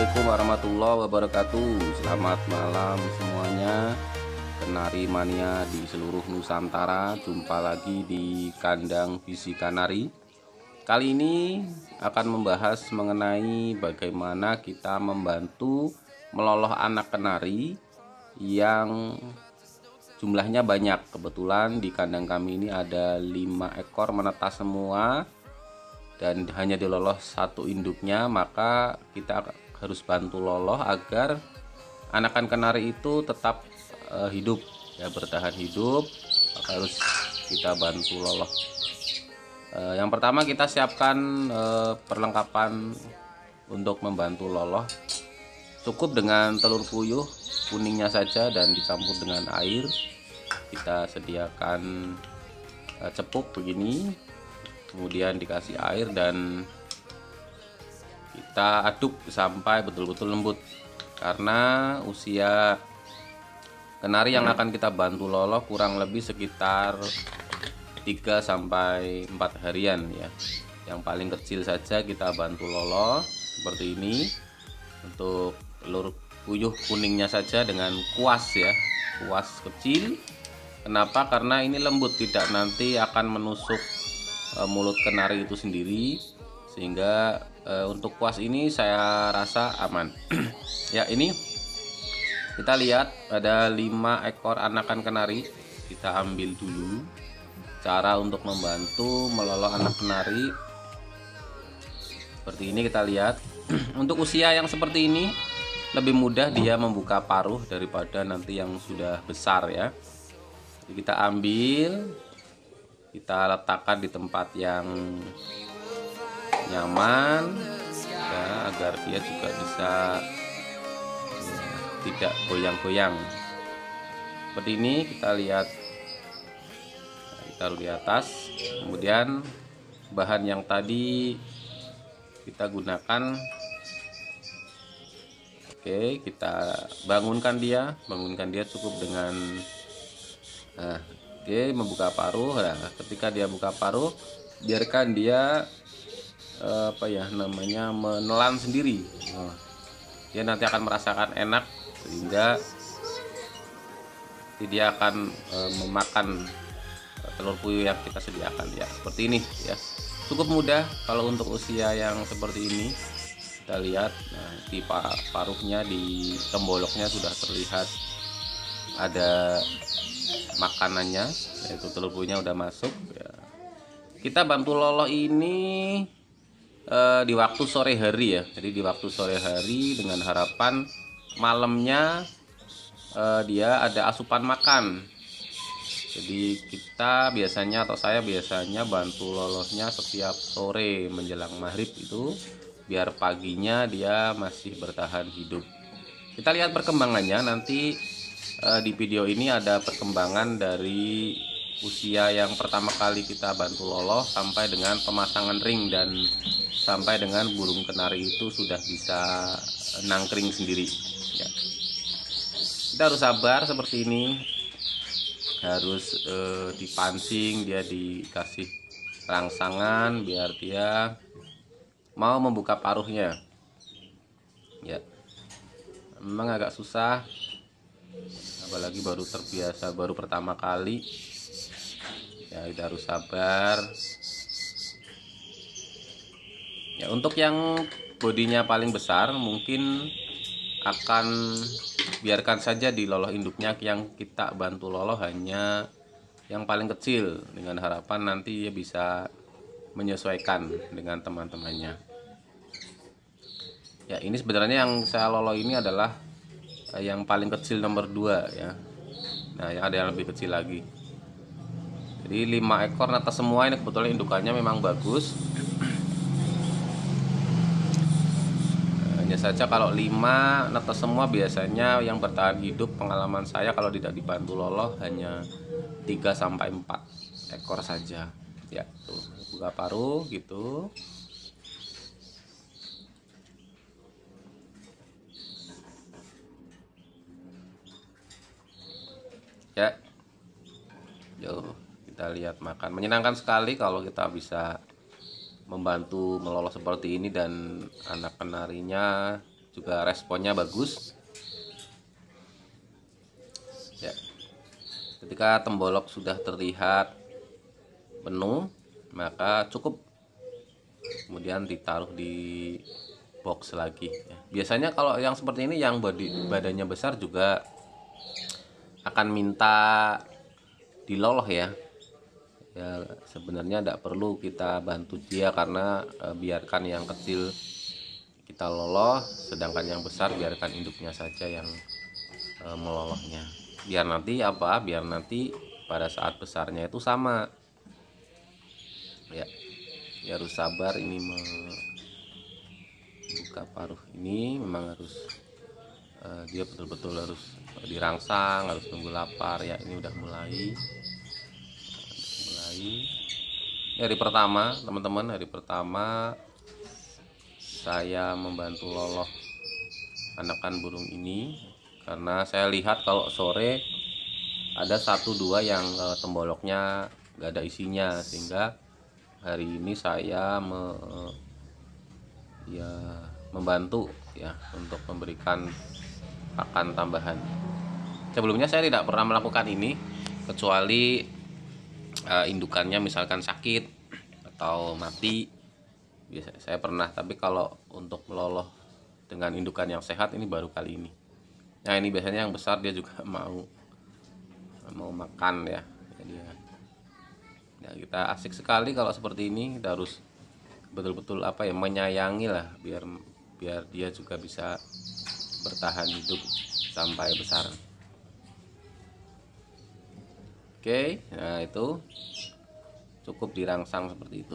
Assalamualaikum warahmatullahi wabarakatuh. Selamat malam semuanya, Kenari mania di seluruh Nusantara. Jumpa lagi di kandang bisi kanari. Kali ini akan membahas mengenai bagaimana kita membantu meloloh anak kenari yang jumlahnya banyak. Kebetulan di kandang kami ini ada 5 ekor menetas semua dan hanya diloloh satu induknya, maka kita harus bantu loloh agar anakan kenari itu tetap hidup ya, bertahan hidup. Maka harus kita bantu loloh. Yang pertama kita siapkan perlengkapan untuk membantu loloh. Cukup dengan telur puyuh kuningnya saja dan dicampur dengan air. Kita sediakan cepuk begini, kemudian dikasih air dan kita aduk sampai betul-betul lembut, karena usia kenari yang akan kita bantu loloh kurang lebih sekitar 3 sampai 4 harian ya. Yang paling kecil saja kita bantu loloh seperti ini. Untuk telur puyuh kuningnya saja dengan kuas ya, kuas kecil. Kenapa? Karena ini lembut, tidak nanti akan menusuk mulut kenari itu sendiri, sehingga untuk kuas ini saya rasa aman. Ya, ini kita lihat ada 5 ekor anakan kenari. Kita ambil dulu. Cara untuk membantu meloloh anak kenari seperti ini, kita lihat. Untuk usia yang seperti ini lebih mudah dia membuka paruh daripada nanti yang sudah besar ya. Jadi kita ambil, kita letakkan di tempat yang nyaman ya, agar dia juga bisa tidak goyang-goyang. Seperti ini kita lihat, taruh di atas. Kemudian bahan yang tadi kita gunakan, oke, kita bangunkan dia cukup dengan membuka paruh. Nah, ketika dia buka paruh, biarkan dia menelan sendiri. Dia nanti akan merasakan enak, sehingga dia akan memakan telur puyuh yang kita sediakan ya. Seperti ini ya, cukup mudah kalau untuk usia yang seperti ini. Kita lihat, nah, di paruhnya, di temboloknya sudah terlihat ada makanannya, yaitu telur puyuhnya udah masuk ya. Kita bantu loloh ini di waktu sore hari ya. Jadi di waktu sore hari, dengan harapan malamnya dia ada asupan makan. Jadi kita biasanya, atau saya biasanya bantu lolohnya setiap sore menjelang maghrib itu, biar paginya dia masih bertahan hidup. Kita lihat perkembangannya nanti. Di video ini ada perkembangan dari usia yang pertama kali kita bantu loloh sampai dengan pemasangan ring dan sampai dengan burung kenari itu sudah bisa nangkring sendiri ya. Kita harus sabar seperti ini, harus dipancing, dia dikasih rangsangan biar dia mau membuka paruhnya ya. Memang agak susah, apalagi baru terbiasa, baru pertama kali ya. Kita harus sabar ya. Untuk yang bodinya paling besar mungkin akan biarkan saja di loloh induknya. Yang kita bantu loloh hanya yang paling kecil, dengan harapan nanti dia bisa menyesuaikan dengan teman-temannya ya. Ini sebenarnya yang saya loloh ini adalah yang paling kecil nomor 2 ya. Nah, yang ada yang lebih kecil lagi. Jadi 5 ekor netas semua ini, kebetulan indukannya memang bagus. Hanya saja kalau 5 netas semua biasanya yang bertahan hidup, pengalaman saya kalau tidak dibantu loloh hanya 3 sampai 4 ekor saja ya. Tuh, buka paruh gitu. Ya, yuk kita lihat makan. Menyenangkan sekali kalau kita bisa membantu meloloh seperti ini, dan anak kenarinya juga responnya bagus ya. Ketika tembolok sudah terlihat penuh, maka cukup kemudian ditaruh di box lagi ya. Biasanya kalau yang seperti ini yang badannya besar juga akan minta diloloh ya. Ya sebenarnya tidak perlu kita bantu dia, karena biarkan yang kecil kita loloh, sedangkan yang besar biarkan induknya saja yang melolohnya. Biar nanti apa? Biar nanti pada saat besarnya itu sama. Ya, harus sabar. Ini membuka paruh ini memang harus dia betul-betul harus dirangsang, harus tunggu lapar ya. Ini udah mulai. Hari pertama teman-teman, hari pertama saya membantu loloh anakan burung ini, karena saya lihat kalau sore ada 1-2 yang temboloknya gak ada isinya, sehingga hari ini saya membantu ya untuk memberikan pakan tambahan. Sebelumnya saya tidak pernah melakukan ini, kecuali indukannya misalkan sakit atau mati, biasa saya pernah. Tapi kalau untuk meloloh dengan indukan yang sehat ini baru kali ini. Nah ini biasanya yang besar dia juga mau makan ya. Jadi ya kita asik sekali kalau seperti ini. Kita harus betul-betul apa ya, menyayangi lah, biar dia juga bisa bertahan hidup sampai besar. Oke, nah itu cukup dirangsang seperti itu.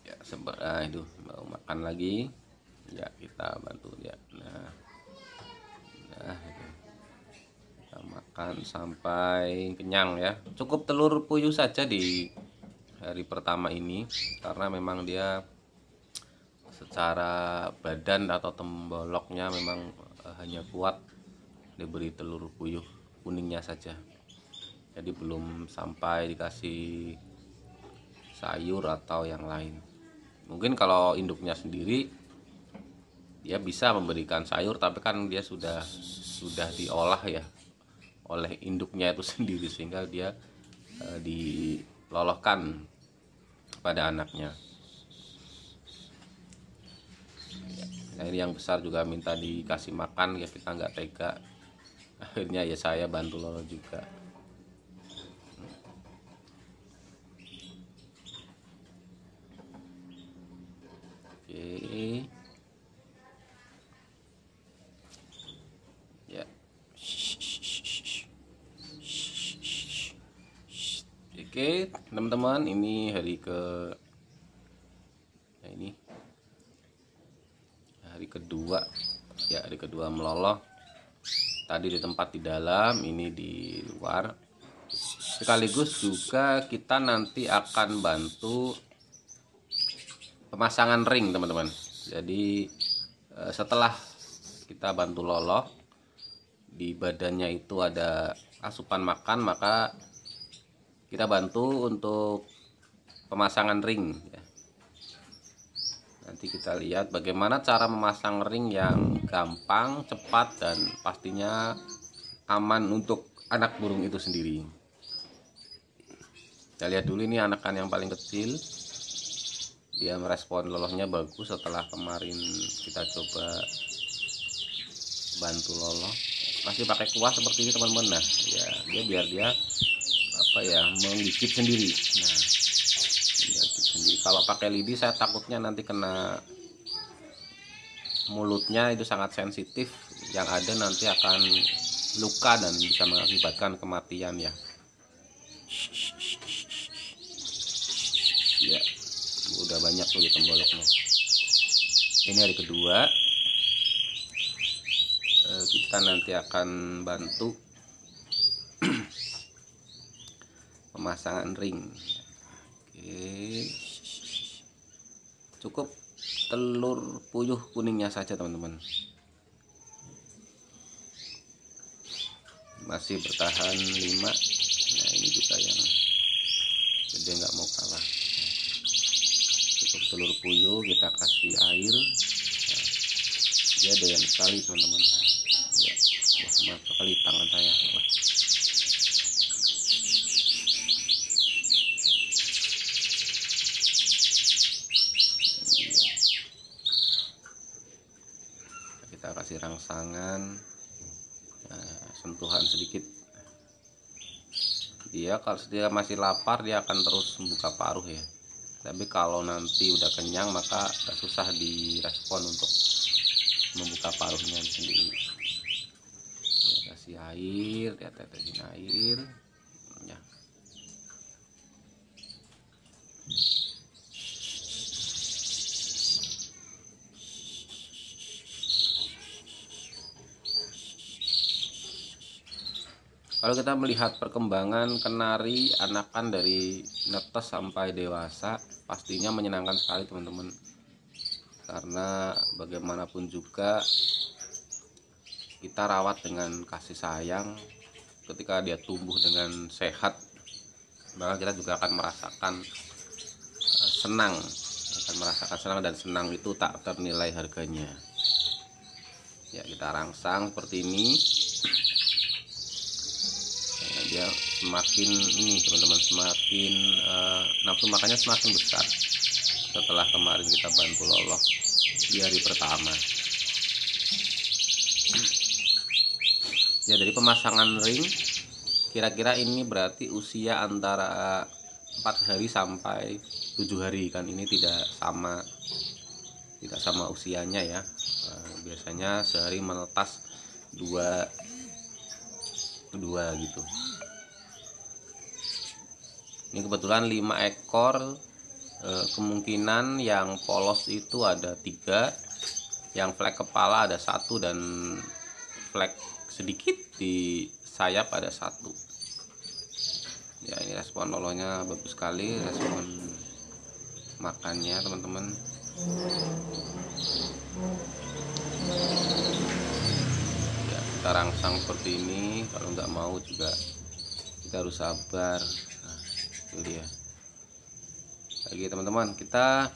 Ya, nah itu mau makan lagi, ya kita bantu ya. Nah itu. Kita makan sampai kenyang ya. Cukup telur puyuh saja di hari pertama ini, karena memang dia secara badan atau temboloknya memang hanya kuat diberi telur puyuh kuningnya saja. Jadi belum sampai dikasih sayur atau yang lain. Mungkin kalau induknya sendiri dia bisa memberikan sayur, tapi kan dia sudah diolah ya oleh induknya itu sendiri, sehingga dia diloloskan pada anaknya. Nah ini yang besar juga minta dikasih makan ya, kita nggak tega, akhirnya ya saya bantu loloh juga. Oke ya. Oke teman-teman, ini hari kedua ya, hari kedua meloloh. Tadi di tempat di dalam, ini di luar. Sekaligus juga kita nanti akan bantu pemasangan ring teman-teman. Jadi setelah kita bantu loloh, di badannya itu ada asupan makan, maka kita bantu untuk pemasangan ring ya. Nanti kita lihat bagaimana cara memasang ring yang gampang, cepat, dan pastinya aman untuk anak burung itu sendiri. Kita lihat dulu, ini anakan yang paling kecil. Dia merespon lolohnya bagus setelah kemarin kita coba bantu loloh. Masih pakai kuah seperti ini teman-teman. Nah ya, biar dia apa ya, menggigit sendiri. Nah kalau pakai lidi saya takutnya nanti kena mulutnya, itu sangat sensitif, yang ada nanti akan luka dan bisa mengakibatkan kematian ya. Ya udah banyak tuh temboloknya. Ini hari kedua, kita nanti akan bantu pemasangan ring. Oke. Cukup telur puyuh kuningnya saja teman-teman. Masih bertahan 5. Nah ini juga yang gede nggak mau kalah. Cukup telur puyuh kita kasih air. Nah, dia doyan sekali teman-teman. Ya, wah maaf sekali tangan saya. Wah. Kita kasih rangsangan, nah, sentuhan sedikit. Dia kalau dia masih lapar dia akan terus membuka paruh ya, tapi kalau nanti udah kenyang maka susah direspon untuk membuka paruhnya sendiri. Ya, kasih air, dia tetesin air ya. Kalau kita melihat perkembangan kenari anakan dari netes sampai dewasa, pastinya menyenangkan sekali teman-teman. Karena bagaimanapun juga kita rawat dengan kasih sayang. Ketika dia tumbuh dengan sehat, maka kita juga akan merasakan senang, dan senang itu tak ternilai harganya. Ya, kita rangsang seperti ini. Dia semakin ini teman-teman, semakin nafsu makannya semakin besar setelah kemarin kita bantu lolok di hari pertama. Ya, dari pemasangan ring kira-kira ini berarti usia antara 4 hari sampai 7 hari kan, ini tidak sama usianya ya. Biasanya sehari menetas 2 gitu. Ini kebetulan 5 ekor, kemungkinan yang polos itu ada 3, yang flek kepala ada 1, dan flek sedikit di sayap ada 1. Ya, ini respon lolonya bagus sekali, respon makannya teman-teman. Ya, kita rangsang seperti ini. Kalau nggak mau juga kita harus sabar. Itu dia. Lagi teman-teman, kita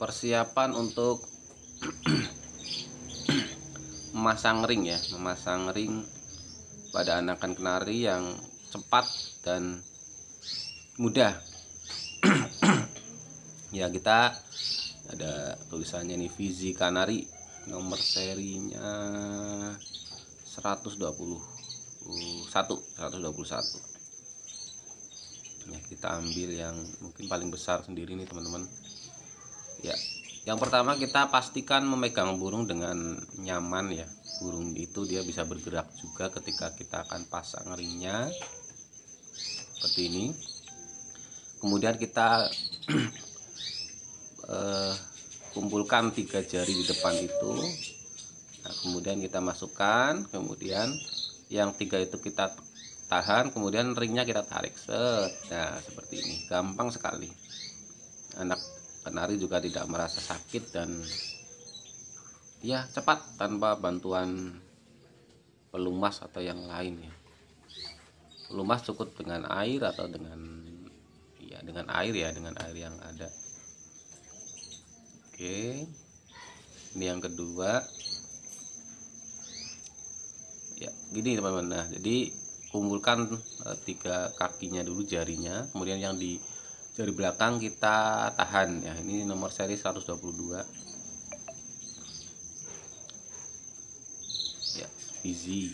persiapan untuk memasang ring ya, memasang ring pada anakan kenari yang cepat dan mudah. Ya, kita ada tulisannya nih, Vizi Kanari, nomor serinya 121. Ya, kita ambil yang mungkin paling besar sendiri nih teman-teman. Ya, yang pertama kita pastikan memegang burung dengan nyaman ya. Burung itu dia bisa bergerak juga ketika kita akan pasang ringnya seperti ini. Kemudian kita kumpulkan 3 jari di depan itu. Nah, kemudian kita masukkan, kemudian yang 3 itu kita tahan, kemudian ringnya kita tarik set. Nah, seperti ini, gampang sekali. Anak kenari juga tidak merasa sakit dan ya cepat tanpa bantuan pelumas atau yang lain ya. Pelumas cukup dengan air atau dengan air yang ada. Oke, ini yang kedua ya, gini teman-teman. Nah, jadi kumpulkan 3 kakinya dulu, jarinya, kemudian yang di jari belakang kita tahan ya. Ini nomor seri 122 ya, Vizi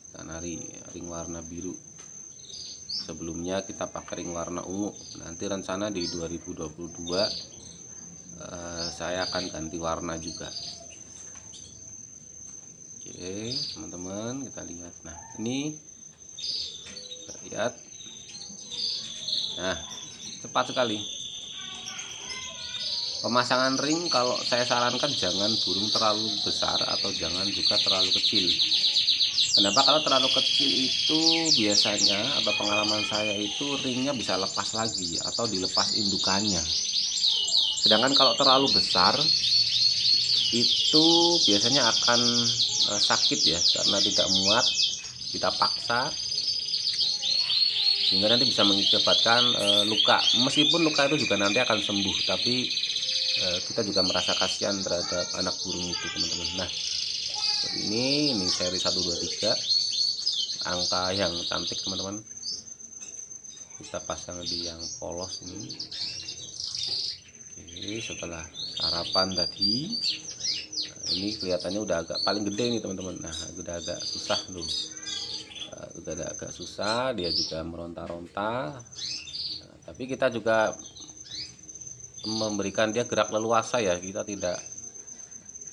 Kanari, ring warna biru. Sebelumnya kita pakai ring warna ungu. Nanti rencana di 2022 saya akan ganti warna juga. Oke teman-teman, kita lihat. Nah, ini kita lihat. Nah, cepat sekali pemasangan ring. Kalau saya sarankan jangan burung terlalu besar atau jangan juga terlalu kecil. Kenapa? Kalau terlalu kecil itu biasanya, atau pengalaman saya itu, ringnya bisa lepas lagi atau dilepas indukannya Sedangkan kalau terlalu besar itu biasanya akan sakit ya, karena tidak muat, kita paksa sehingga nanti bisa mengakibatkan luka. Meskipun luka itu juga nanti akan sembuh, tapi kita juga merasa kasihan terhadap anak burung itu, teman-teman. Nah, seperti ini seri 1 2 3, angka yang cantik, teman-teman. Kita pasang di yang polos ini. Oke, setelah sarapan tadi, nah, ini kelihatannya udah agak paling gede nih, teman-teman. Nah, udah agak susah dulu. Udah agak susah, dia juga meronta-ronta. Nah, tapi kita juga memberikan dia gerak leluasa ya, kita tidak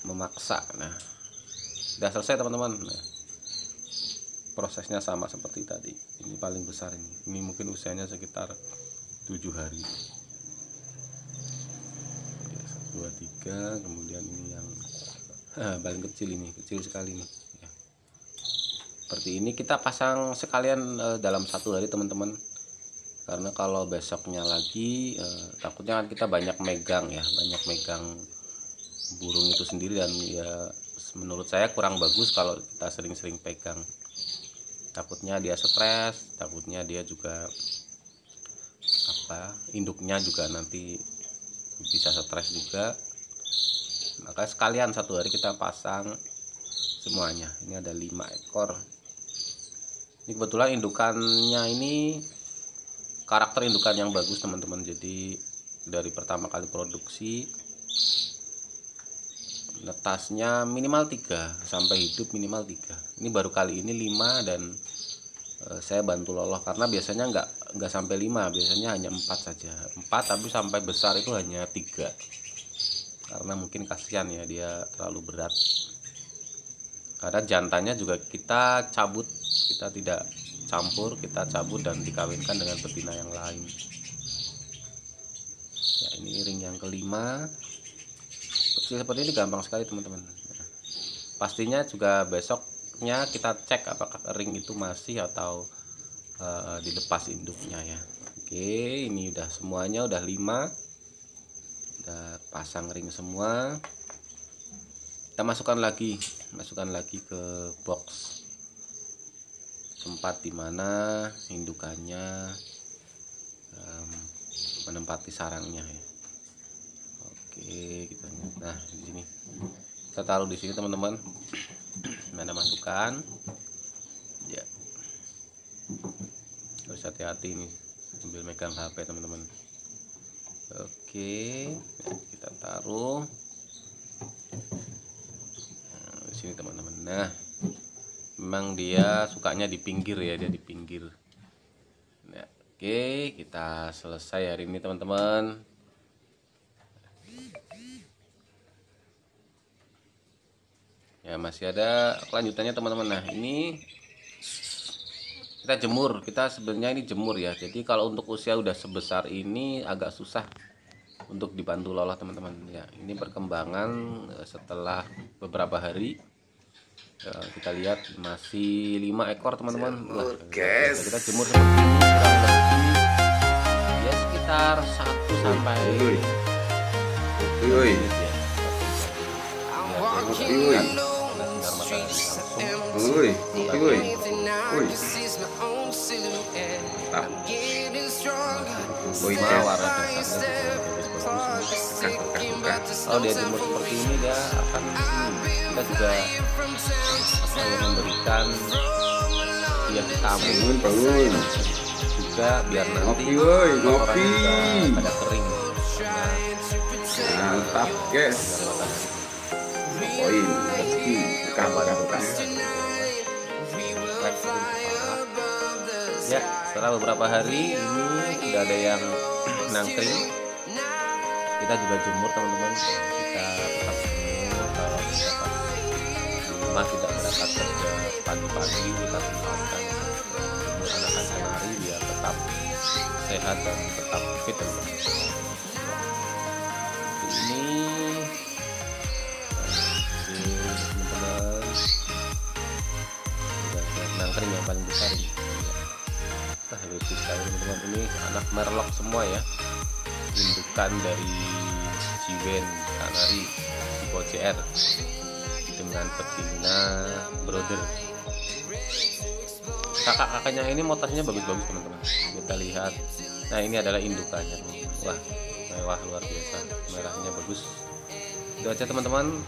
memaksa. Nah, sudah selesai, teman-teman. Nah, prosesnya sama seperti tadi. Ini paling besar ini mungkin usianya sekitar 7 hari. 1 2 3, kemudian ini yang paling kecil, ini kecil sekali nih ya. Seperti ini kita pasang sekalian dalam 1 hari, teman-teman, karena kalau besoknya lagi takutnya kan kita banyak megang ya, banyak megang burung itu sendiri, dan ya menurut saya kurang bagus kalau kita sering-sering pegang. Takutnya dia stres, takutnya dia juga induknya juga nanti bisa stres juga. Maka sekalian 1 hari kita pasang semuanya. Ini ada 5 ekor. Ini kebetulan indukannya ini karakter indukan yang bagus, teman-teman. Jadi dari pertama kali produksi netasnya minimal 3, sampai hidup minimal 3. Ini baru kali ini 5, dan saya bantu Loloh karena biasanya nggak sampai 5, biasanya hanya 4 saja. 4, tapi sampai besar itu hanya 3, karena mungkin kasihan ya, dia terlalu berat. Karena jantannya juga kita cabut, kita tidak campur, kita cabut dan dikawinkan dengan betina yang lain ya. Ini ring yang kelima. Seperti ini gampang sekali, teman-teman. Nah, pastinya juga besoknya kita cek apakah ring itu masih atau dilepas induknya ya. Oke, ini udah semuanya, udah 5, udah pasang ring semua. Kita masukkan lagi ke box tempat dimana indukannya menempati sarangnya ya. Oke, kita di sini kita taruh di sini, teman-teman. Mana masukkan ya, harus hati-hati nih sambil megang HP, teman-teman. Oke, kita taruh di sini, teman-teman. Nah, memang dia sukanya di pinggir ya, dia di pinggir. Nah, oke, kita selesai hari ini, teman-teman. Ya, masih ada kelanjutannya, teman-teman. Nah, ini kita jemur. Kita sebenarnya ini jemur ya. Jadi kalau untuk usia udah sebesar ini agak susah untuk dibantu Loloh, teman-teman. Ya, ini perkembangan setelah beberapa hari. Kita lihat masih 5 ekor, teman-teman. Kita jemur seperti ini kurang lebih ya sekitar 1 sampai 2 menit ya. Kalau dia jemur seperti ini, dia akan kita juga memberikan dia vitamin juga biar nanti ngopi pada kering. Mantap, guys. Poin bekas. Ya, setelah beberapa hari ini sudah ada yang nangkring. Kita juga jemur, teman-teman. Kita tetap jemur. Kalau kita di rumah tidak berangkat kerja pagi-pagi, kita tempatkan jemur anakan kenari biar tetap sehat dan tetap fit, teman-teman. Ini teman-teman udah nangkring yang paling besar ini. Lucu sekali, teman-teman. Ini anak merlok semua ya, indukan dari Jiwen Kanari Tipe CR dengan betina brother. Kakak-kakaknya ini motornya bagus-bagus teman-teman, kita lihat. Nah ini adalah indukannya, wah mewah luar biasa, merahnya bagus. Itu aja teman-teman.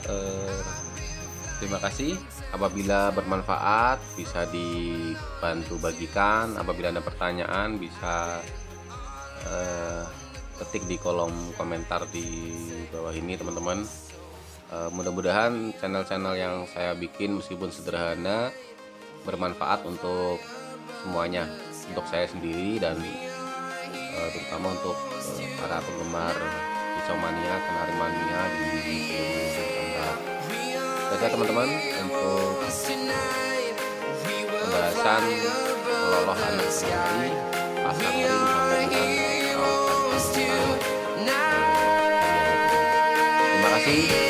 Terima kasih. Apabila bermanfaat bisa dibantu bagikan. Apabila ada pertanyaan bisa ketik di kolom komentar di bawah ini teman-teman. Mudah-mudahan channel-channel yang saya bikin meskipun sederhana bermanfaat untuk semuanya, untuk saya sendiri dan terutama untuk para penggemar Kicau Mania, Kenari Mania di Nusantara. Saja teman-teman untuk pembahasan meloloh anak kenari pasar ring sampai dengan kawasan. Terima kasih.